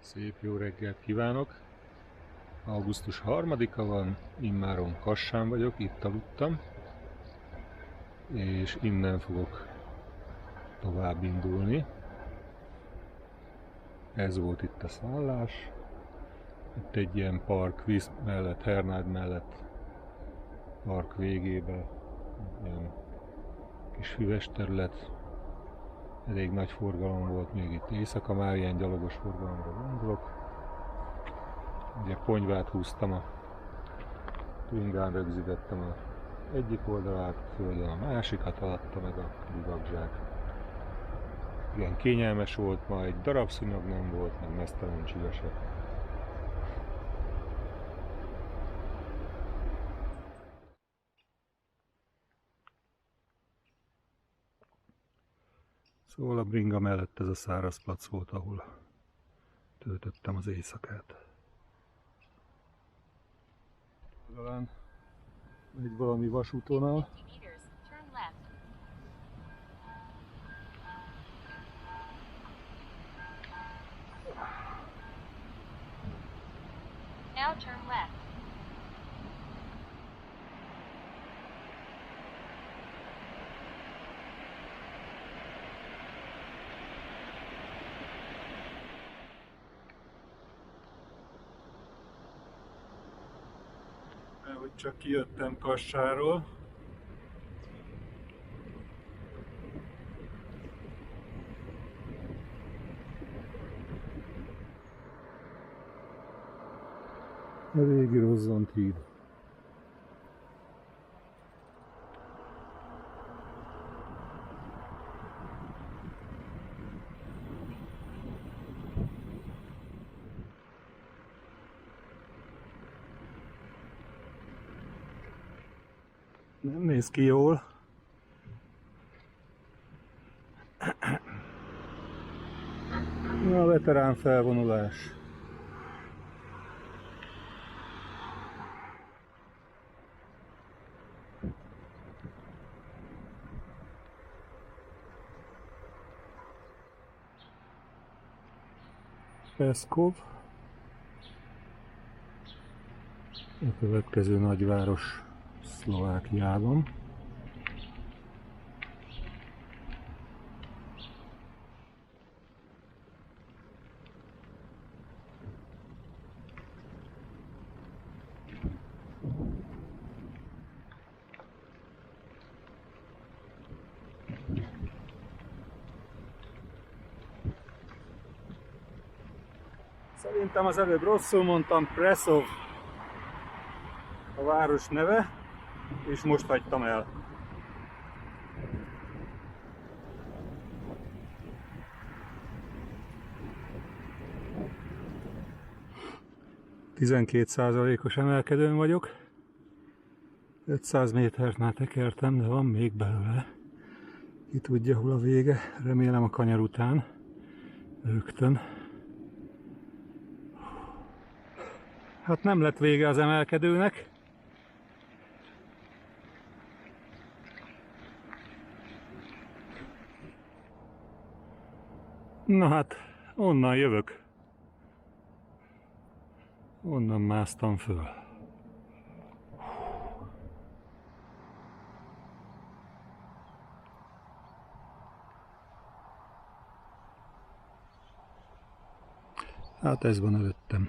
Szép jó reggelt kívánok! Augusztus 3-a van, immáron Kassán vagyok, itt aludtam, és innen fogok tovább indulni. Ez volt itt a szállás. Itt egy ilyen park víz mellett, Hernád mellett, park végében, ilyen kis füves terület. Elég nagy forgalom volt még itt éjszaka, már ilyen gyalogos forgalomra gondolok. Ugye ponyvát húztam, a bringán rögzítettem az egyik oldalát, földön a másikat, alatta meg a bivakzsák. Igen, kényelmes volt, ma egy darab szúnyog nem volt, meg meztelen csiga se. Szóval a bringa mellett ez a száraz plac volt, ahol töltöttem az éjszakát. Talán megy valami vasútonal. Now turn left. Hogy csak kijöttem Kassáról. A régi Rozzant híd. Nem néz ki jól. A veterán felvonulás. Peszkov. A következő nagyváros Szlovákiában. Szerintem az előbb rosszul mondtam, Prešov a város neve, és most hagytam el. %os emelkedőn vagyok. 500 métert már tekertem, de van még belőle. Ki tudja, hol a vége. Remélem a kanyar után. Rögtön. Hát nem lett vége az emelkedőnek. Na hát, onnan jövök. Onnan másztam föl. Hát ez van előttem.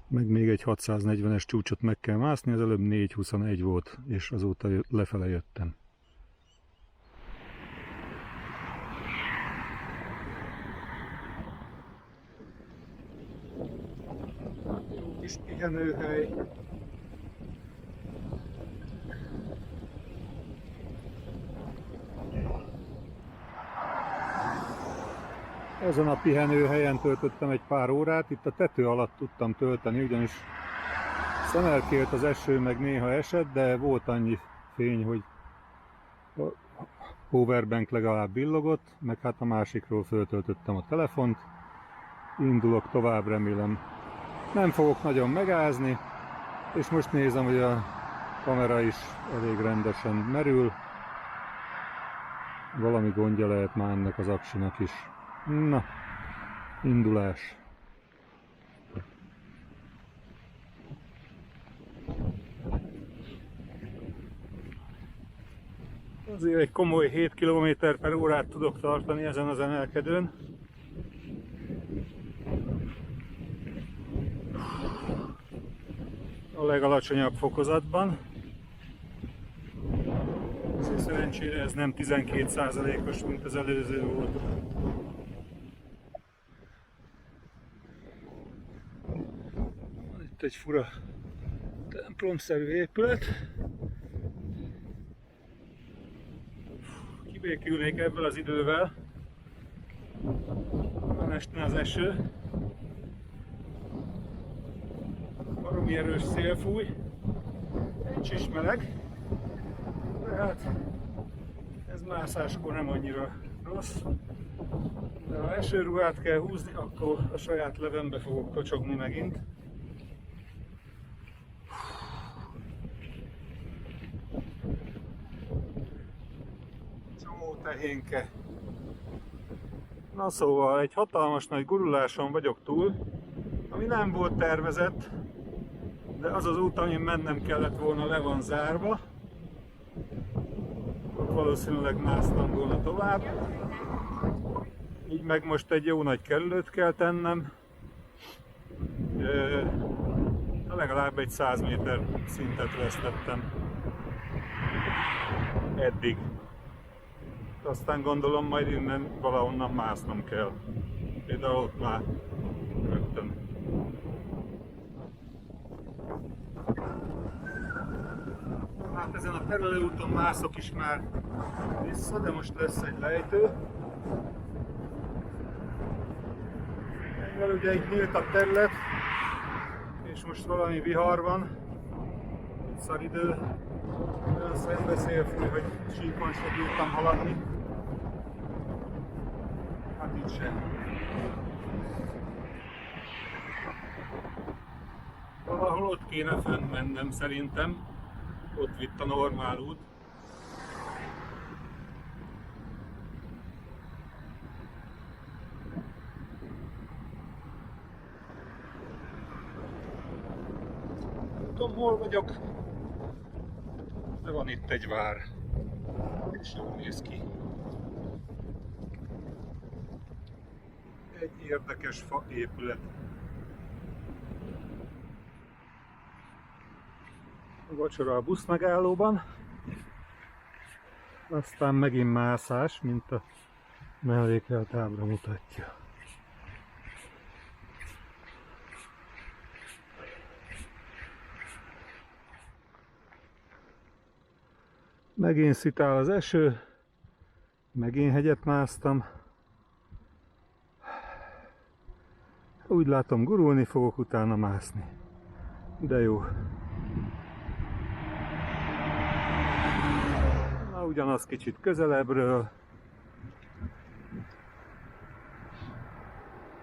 Meg még egy 640-es csúcsot meg kell mászni, az előbb 421 volt, és azóta lefele jöttem. Jó kis pihenőhely. Ezen a pihenőhelyen töltöttem egy pár órát, itt a tető alatt tudtam tölteni, ugyanis szemelkélt az eső, meg néha esett, de volt annyi fény, hogy a powerbank legalább villogott, meg hát a másikról föltöltöttem a telefont. Indulok tovább, remélem nem fogok nagyon megázni, és most nézem, hogy a kamera is elég rendesen merül. Valami gondja lehet már ennek az aksinak is. Na, Indulás. Azért egy komoly 7 km/h tudok tartani ezen az emelkedőn. A legalacsonyabb fokozatban. Szerencsére ez nem 12%-os, mint az előző volt. Van itt egy fura templomszerű épület. Kibékülnék ebből az idővel. Van este az eső. Baromi erős szél fúj. Nincs is meleg. Tehát ez mászáskor nem annyira rossz. De ha esőruhát kell húzni, akkor a saját levembe fogok tocsogni megint. Csomó tehénke. Na szóval egy hatalmas nagy guruláson vagyok túl, ami nem volt tervezett, de az az út, amin mennem kellett volna, le van zárva. Ott valószínűleg másztam volna tovább. Így meg most egy jó nagy kerülőt kell tennem. Legalább egy 100 méter szintet vesztettem eddig. Aztán gondolom majd innen valahonnan másznom kell. Például ott már rögtön. Hát ezen a terelőúton mászok is már vissza, de most lesz egy lejtő. Mivel ugye itt nyílt a terület, és most valami vihar van, szaridő, olyan szembeszél fúj, hogy síkon se bírtam haladni. Hát itt sem. Valahol ott kéne fent mennem szerintem, ott vitt a normál út. Nem tudom, hol vagyok, de van itt egy vár, és jól néz ki. Egy érdekes fa épület. A vacsora a buszmegállóban, aztán megint mászás, mint a mellékelt ábra mutatja. Megint szitál az eső, megint hegyet másztam. Úgy látom, gurulni fogok, utána mászni. De jó. Na, ugyanaz kicsit közelebbről.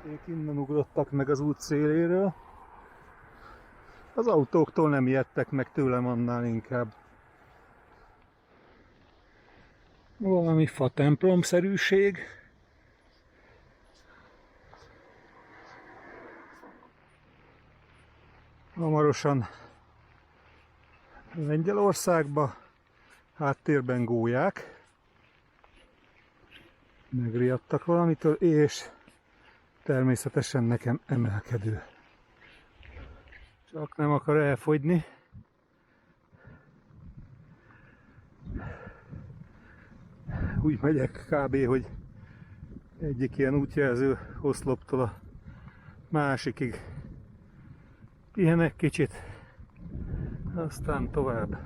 Ők innen ugrottak meg az út széléről. Az autóktól nem ijedtek meg, tőlem annál inkább. Valami fa templomszerűség. Hamarosan Lengyelországba, háttérben gólyák. Megriadtak valamitől, és természetesen nekem emelkedő. Csak nem akar elfogyni. Úgy megyek kb. Hogy egyik ilyen útjelző oszloptól a másikig pihenek kicsit, aztán tovább.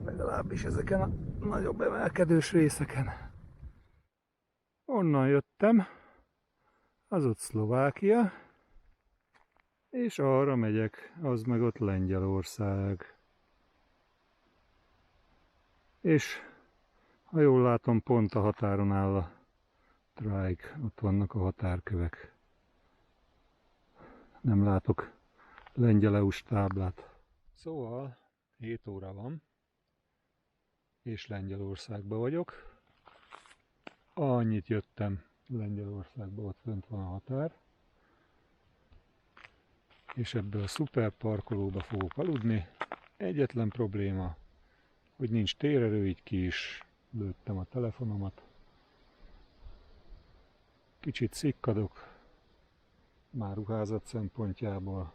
Legalábbis ezeken a nagyobb emelkedős részeken. Onnan jöttem, az ott Szlovákia, és arra megyek, az meg ott Lengyelország. És ha jól látom, pont a határon áll a trajk, ott vannak a határkövek. Nem látok lengyel EU-s táblát. Szóval 7 óra van, és Lengyelországban vagyok. Annyit jöttem Lengyelországban ott fönt van a határ. És ebből a szuper parkolóba fogok aludni. Egyetlen probléma, hogy nincs térerő, így ki is lőttem a telefonomat. Kicsit szikkadok, már ruházat szempontjából.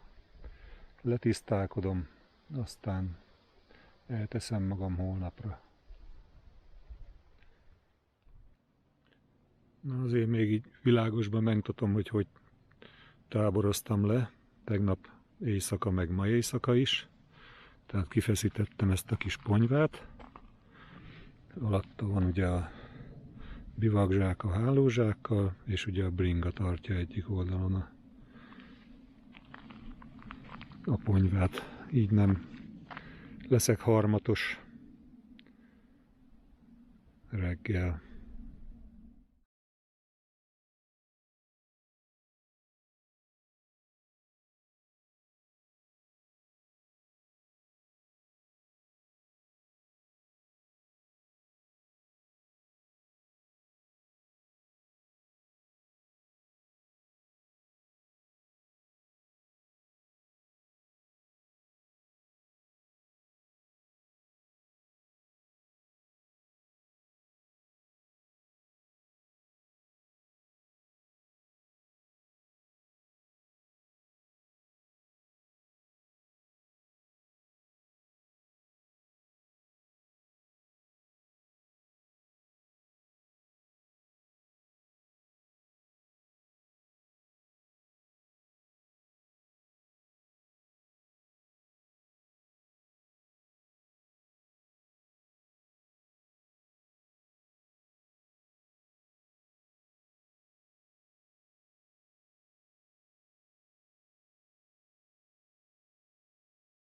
Letisztálkodom, aztán elteszem magam holnapra. Na azért még így világosban megmutatom, hogy táboroztam le. Tegnap éjszaka, meg ma éjszaka is. Tehát kifeszítettem ezt a kis ponyvát. Alatta van ugye a bivakzsák a hálózsákkal, és ugye a bringa tartja egyik oldalon a ponyvát. Így nem leszek harmatos reggel.